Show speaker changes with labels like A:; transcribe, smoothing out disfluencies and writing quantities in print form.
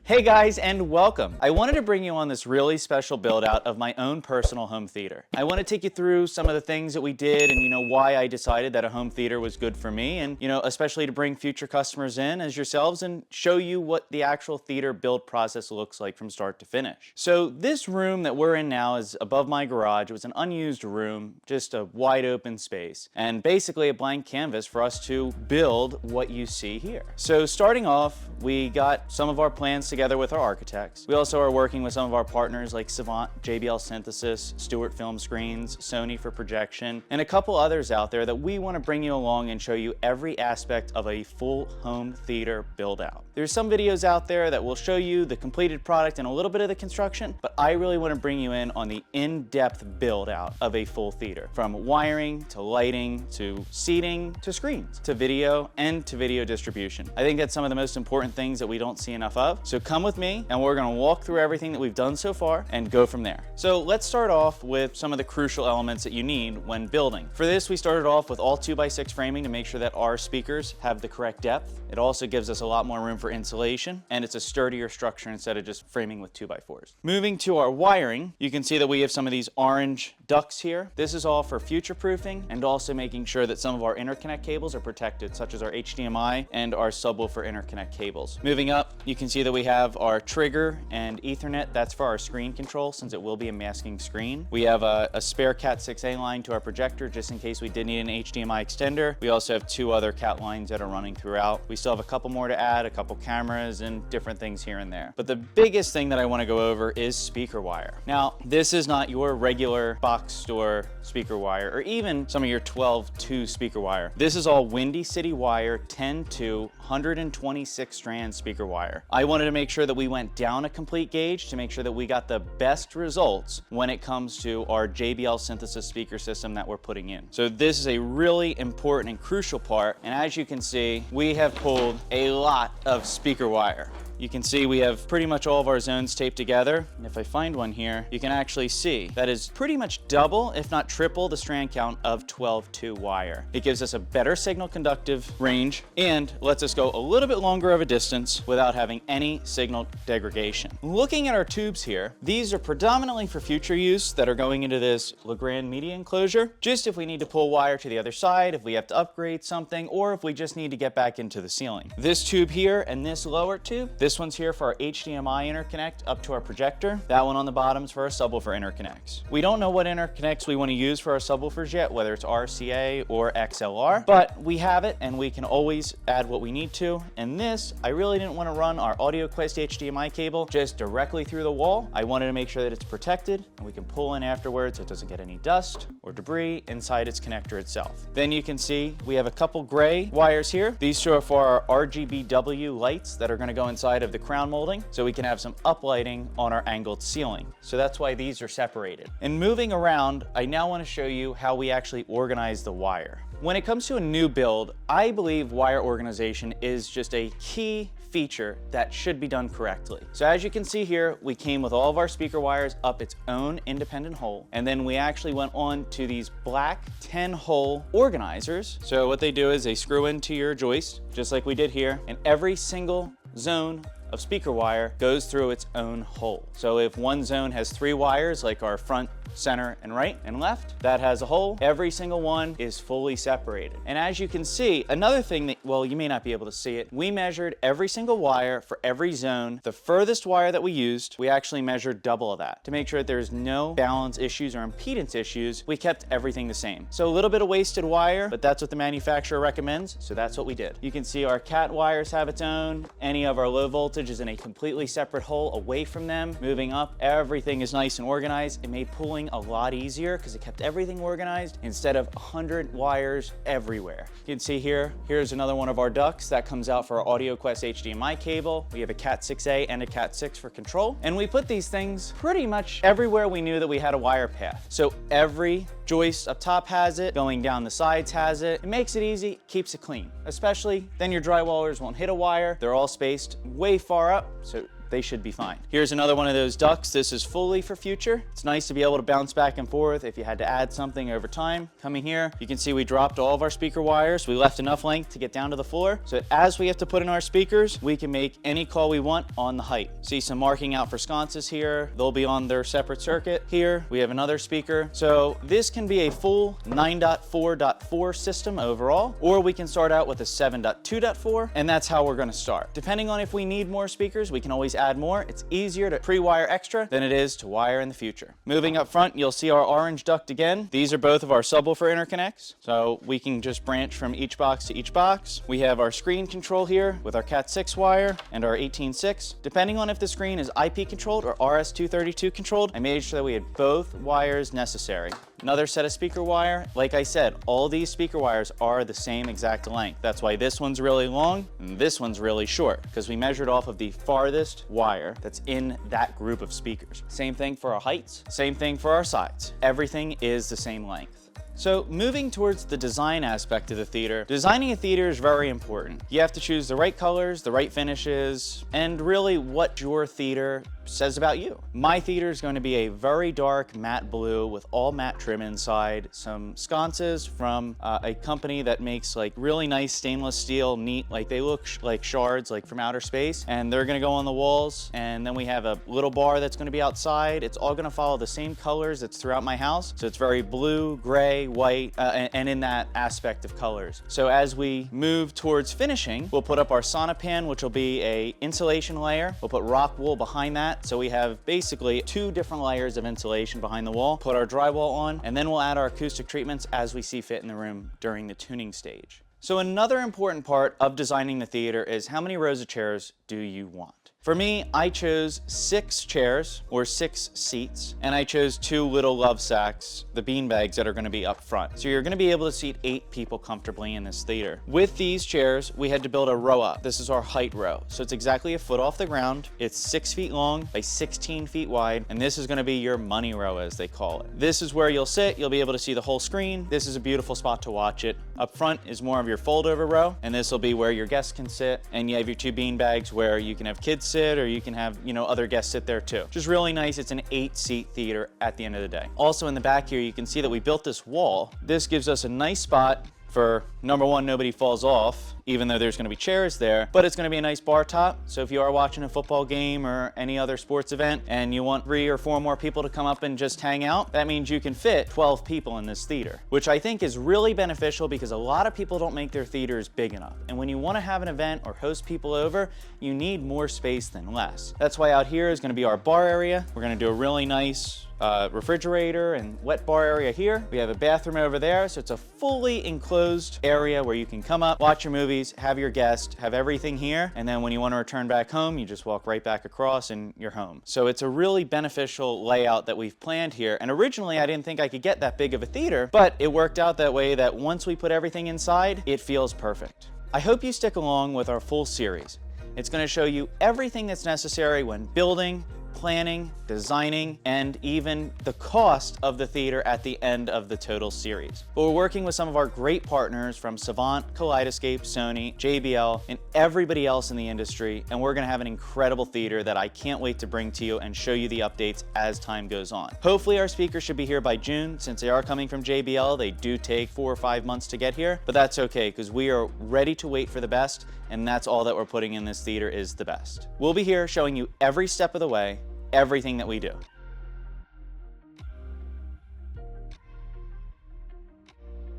A: Hey guys, and welcome. I wanted to bring you on this really special build out of my own personal home theater. I want to take you through some of the things that we did and why I decided that a home theater was good for me, and especially to bring future customers in as yourselves and show you what the actual theater build process looks like from start to finish. So this room that we're in now is above my garage. It was an unused room, just a wide open space, and basically a blank canvas for us to build what you see here. So starting off, we got some of our plans together with our architects. We also are working with some of our partners like Savant, JBL Synthesis, Stewart Film Screens, Sony for projection, and a couple others out there that we want to bring you along and show you every aspect of a full home theater build out. There's some videos out there that will show you the completed product and a little bit of the construction, but I really want to bring you in on the in-depth build out of a full theater, from wiring to lighting to seating to screens to video and to video distribution. I think that's some of the most important things that we don't see enough of. So come with me and we're going to walk through everything that we've done so far and go from there. So let's start off with some of the crucial elements that you need when building. For this, we started off with all 2x6 framing to make sure that our speakers have the correct depth. It also gives us a lot more room for insulation, and it's a sturdier structure instead of just framing with 2x4s. Moving to our wiring, you can see that we have some of these orange ducts here. This is all for future proofing and also making sure that some of our interconnect cables are protected, such as our HDMI and our subwoofer interconnect cables. Moving up, you can see that we have our trigger and Ethernet. That's for our screen control, since it will be a masking screen. We have a spare Cat 6A line to our projector, just in case we did need an HDMI extender. We also have two other Cat lines that are running throughout. We still have a couple more to add, a couple cameras and different things here and there. But the biggest thing that I want to go over is speaker wire. Now, this is not your regular box store speaker wire, or even some of your 12-2 speaker wire. This is all Windy City Wire 10-2 126 strand speaker wire. I wanted to make sure that we went down a complete gauge to make sure that we got the best results when it comes to our JBL Synthesis speaker system that we're putting in. So this is a really important and crucial part, and as you can see, we have pulled a lot of speaker wire. You can see we have pretty much all of our zones taped together. And if I find one here, you can actually see that is pretty much double, if not triple, the strand count of 12-2 wire. It gives us a better signal conductive range and lets us go a little bit longer of a distance without having any signal degradation. Looking at our tubes here, these are predominantly for future use that are going into this Legrand media enclosure, just if we need to pull wire to the other side, if we have to upgrade something, or if we just need to get back into the ceiling. This tube here and this lower tube, this one's here for our HDMI interconnect up to our projector. That one on the bottom is for our subwoofer interconnects. We don't know what interconnects we want to use for our subwoofers yet, whether it's RCA or XLR, but we have it and we can always add what we need to. And this, I really didn't want to run our AudioQuest HDMI cable just directly through the wall. I wanted to make sure that it's protected and we can pull in afterwards so it doesn't get any dust or debris inside its connector itself. Then you can see we have a couple gray wires here. These two are for our RGBW lights that are going to go inside of the crown molding, so we can have some uplighting on our angled ceiling. So that's why these are separated. And moving around, I now want to show you how we actually organize the wire. When it comes to a new build, I believe wire organization is just a key feature that should be done correctly. So as you can see here, we came with all of our speaker wires up its own independent hole, and then we actually went on to these black 10-hole organizers. So what they do is they screw into your joist, just like we did here, and every single zone of speaker wire goes through its own hole. So if one zone has 3 wires, like our front, center, and right and left, that has a hole, every single one is fully separated. And as you can see, another thing that, well, you may not be able to see it, we measured every single wire for every zone. The furthest wire that we used, we actually measured double of that to make sure that there's no balance issues or impedance issues. We kept everything the same. So a little bit of wasted wire, but that's what the manufacturer recommends, so that's what we did. You can see our Cat wires have its own. Any of our low voltage is in a completely separate hole away from them. Moving up, everything is nice and organized. It made pulling a lot easier because it kept everything organized instead of 100 wires everywhere. You can see here, here's another one of our ducts that comes out for our AudioQuest HDMI cable. We have a Cat 6A and a Cat 6 for control. And we put these things pretty much everywhere we knew that we had a wire path. So every joist up top has it, going down the sides has it. It makes it easy, keeps it clean. Especially then your drywallers won't hit a wire. They're all spaced way far up, so they should be fine. Here's another one of those ducts. This is fully for future. It's nice to be able to bounce back and forth if you had to add something over time. Coming here, you can see we dropped all of our speaker wires. We left enough length to get down to the floor. So as we have to put in our speakers, we can make any call we want on the height. See some marking out for sconces here. They'll be on their separate circuit. Here, we have another speaker. So this can be a full 9.4.4 system overall, or we can start out with a 7.2.4, and that's how we're gonna start. Depending on if we need more speakers, we can always add more. It's easier to pre-wire extra than it is to wire in the future. Moving up front, you'll see our orange duct again. These are both of our subwoofer interconnects, so we can just branch from each box to each box. We have our screen control here with our Cat6 wire and our 18.6. Depending on if the screen is IP controlled or RS-232 controlled, I made sure that we had both wires necessary. Another set of speaker wire. Like I said, all these speaker wires are the same exact length. That's why this one's really long and this one's really short, because we measured off of the farthest wire that's in that group of speakers. Same thing for our heights, same thing for our sides. Everything is the same length. So moving towards the design aspect of the theater, designing a theater is very important. You have to choose the right colors, the right finishes, and really what your theater says about you. My theater is going to be a very dark matte blue with all matte trim inside, some sconces from a company that makes like really nice stainless steel, neat, like they look like shards like from outer space, and they're going to go on the walls. And then we have a little bar that's going to be outside. It's all going to follow the same colors that's throughout my house. So it's very blue, gray, white, and in that aspect of colors. So as we move towards finishing, we'll put up our Sonopan, which will be a insulation layer. We'll put rock wool behind that. So we have basically 2 different layers of insulation behind the wall, put our drywall on, and then we'll add our acoustic treatments as we see fit in the room during the tuning stage. So another important part of designing the theater is how many rows of chairs do you want? For me, I chose 6 chairs or 6 seats, and I chose 2 little love sacks, the bean bags that are going to be up front. So you're going to be able to seat 8 people comfortably in this theater. With these chairs, we had to build a row up. This is our height row. So it's exactly a foot off the ground. It's 6 feet long by 16 feet wide, and this is going to be your money row, as they call it. This is where you'll sit. You'll be able to see the whole screen. This is a beautiful spot to watch it. Up front is more of your fold over row, and this will be where your guests can sit, and you have your 2 bean bags where you can have kids sit, or you can have, other guests sit there too. Just really nice. It's an 8-seat theater at the end of the day. Also in the back here, you can see that we built this wall. This gives us a nice spot for, number one, nobody falls off, even though there's going to be chairs there, but it's going to be a nice bar top. So if you are watching a football game or any other sports event and you want 3 or 4 more people to come up and just hang out, that means you can fit 12 people in this theater, which I think is really beneficial because a lot of people don't make their theaters big enough. And when you want to have an event or host people over, you need more space than less. That's why out here is going to be our bar area. We're going to do a really nice refrigerator and wet bar area here. We have a bathroom over there, so it's a fully enclosed area where you can come up, watch your movies, have your guest, have everything here, and then when you want to return back home, you just walk right back across and you're home. So it's a really beneficial layout that we've planned here, and originally I didn't think I could get that big of a theater, but it worked out that way that once we put everything inside, it feels perfect. I hope you stick along with our full series. It's going to show you everything that's necessary when building, planning, designing, and even the cost of the theater at the end of the total series. But we're working with some of our great partners from Savant, Kaleidoscape, Sony, JBL, and everybody else in the industry, and we're gonna have an incredible theater that I can't wait to bring to you and show you the updates as time goes on. Hopefully our speakers should be here by June. Since they are coming from JBL, they do take 4 or 5 months to get here, but that's okay because we are ready to wait for the best, and that's all that we're putting in this theater is the best. We'll be here showing you every step of the way, everything that we do.